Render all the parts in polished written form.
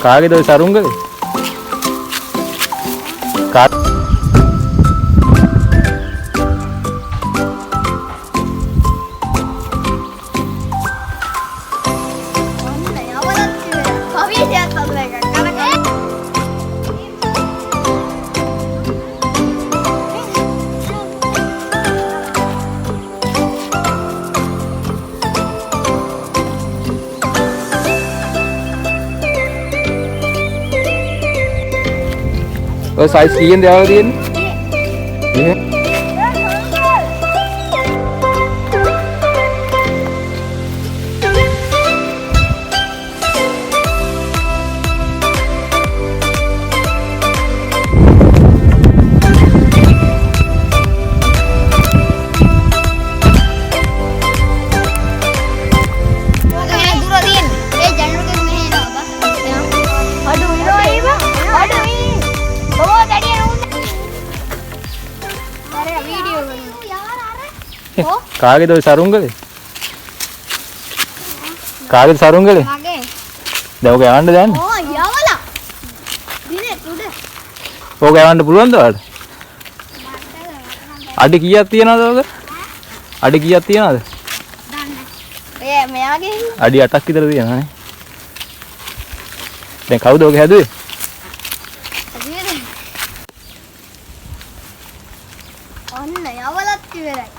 කාගේද ඔය සරුංගලේ? ඔය සයිස් කීයෙන් දාලා තියෙන්නේ? කාගේද ඔය සරුංගලේ? කාගේද සරුංගලේ? මගේ. දැන් ඔක යවන්න දැන්. ඕ යවලා. දිනේ උඩ. ඔක යවන්න පුළුවන්ද ඔයාලට? අඩි කීයක් තියනවද ඔක? අඩි කීයක් තියනවද? දන්නේ. මෙයාගේ අඩි 8ක් විතර තියනවා නේ. දැන් කවුද ඔක හැදුවේ?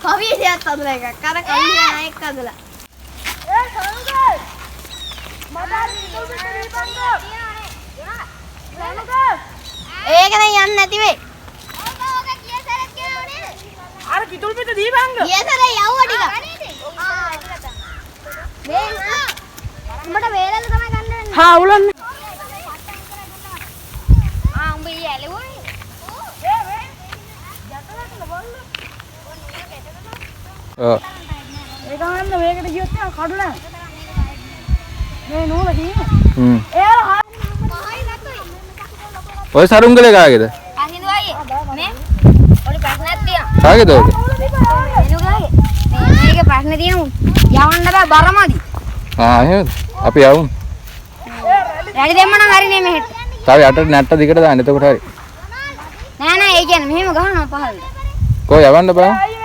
කවියයක් අදලා එකක් අර කවිය නායක අදලා ඒ සනුගල් මඩල් ඉතුරු පිටේ බංග සනුගල් ඒක දැන් යන්නේ නැති වෙයි ඕක ගිය සැරේ කියවනේ අර කිතුල් පිට දී බංග ගිය සැරේ යවුවා ටික මේ උඹට වේලෙන් තමයි ගන්න වෙන්නේ හා උලන්නේ උඹ ඊ ඇලුවනේ ඒක නම් මේකට ගියොත් යා කඩලා මේ නූල ගියේ එයාලා ඔය සරුංගලේ කාගේද? අහිඳු අයියේ මේ ඔලි ප්‍රශ්නයක් තියෙනවා කාගේද ඔක? එනුගාගේ මේකේ ප්‍රශ්න තියෙනවා යවන්න බෑ බරමදි එහෙමද? අපි යවමු රැලි දෙන්න නම් හරිනේ මෙහෙට තව යටට නැට්ට දිගට දාන්න එතකොට හරි නෑ නෑ ඒ කියන්නේ මෙහෙම ගහනවා පහළට කොහොම යවන්න බෑ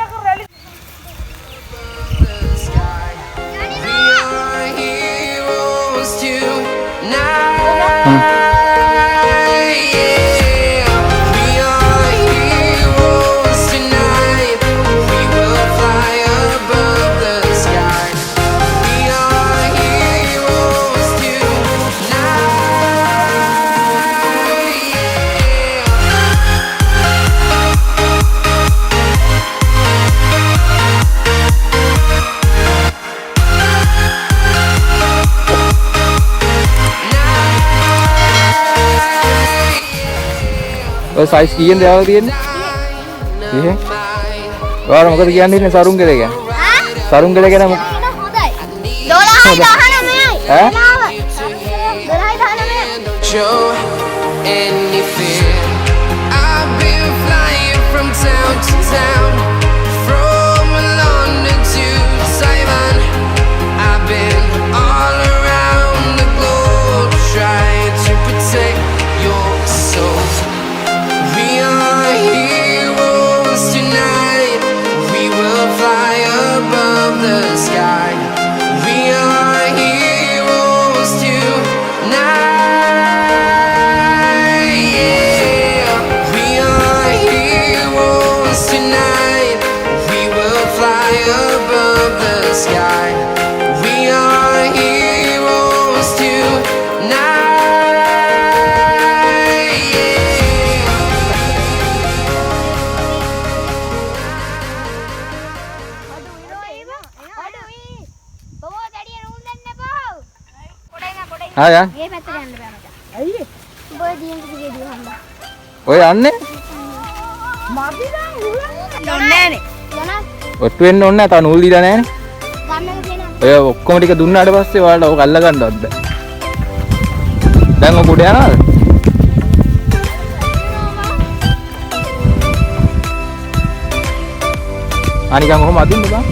ඔය සයිස් කීයෙන් දාලා තියෙන්නේ? එහෙ. ඔයාලා මොකද කියන්නේ ඉන්නේ සරුංගලේ ගැන? සරුංගලේ ගැන මොකද? හොඳයි. 12යි 19යි. ඈ? 12යි 19යි. ආ මේ පැත්තට යන්න බෑ මචං. ඇයි? ඔය දියෙන් කිසි ගෙඩිය හම්බා. ඔය යන්නේ? මදි නම් උලන්නේ නෑනේ. ඔට්ටු වෙන්න ඕනේ නැහැ. තා නූල් දීලා නැහැනේ. ගන්නක තියෙනවා. ඔය ඔක්කොම ටික දුන්නාට පස්සේ ඔයාලට ඔක අල්ල ගන්නවත් බෑ. දැන් ඔක උඩ යනවාද? අනිකන් කොහොම අදින්න බා?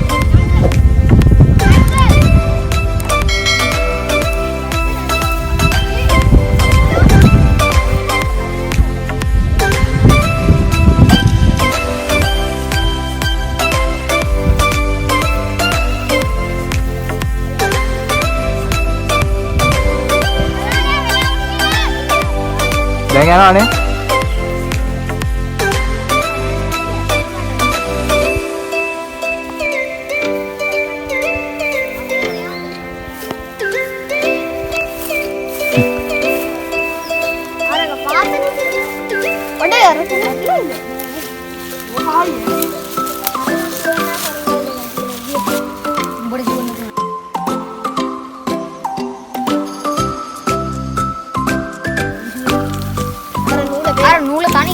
දැන් යනවානේ.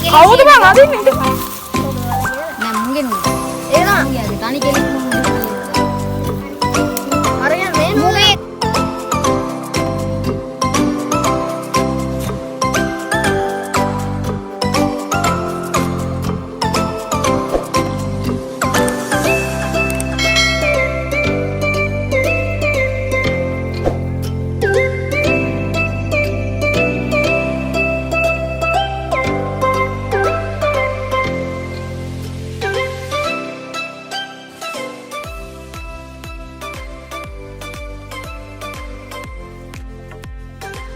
කවුද බං අදින්නේ? නෑ මුංගේ නූල. ඒක තමයි. තනි කෙනෙක්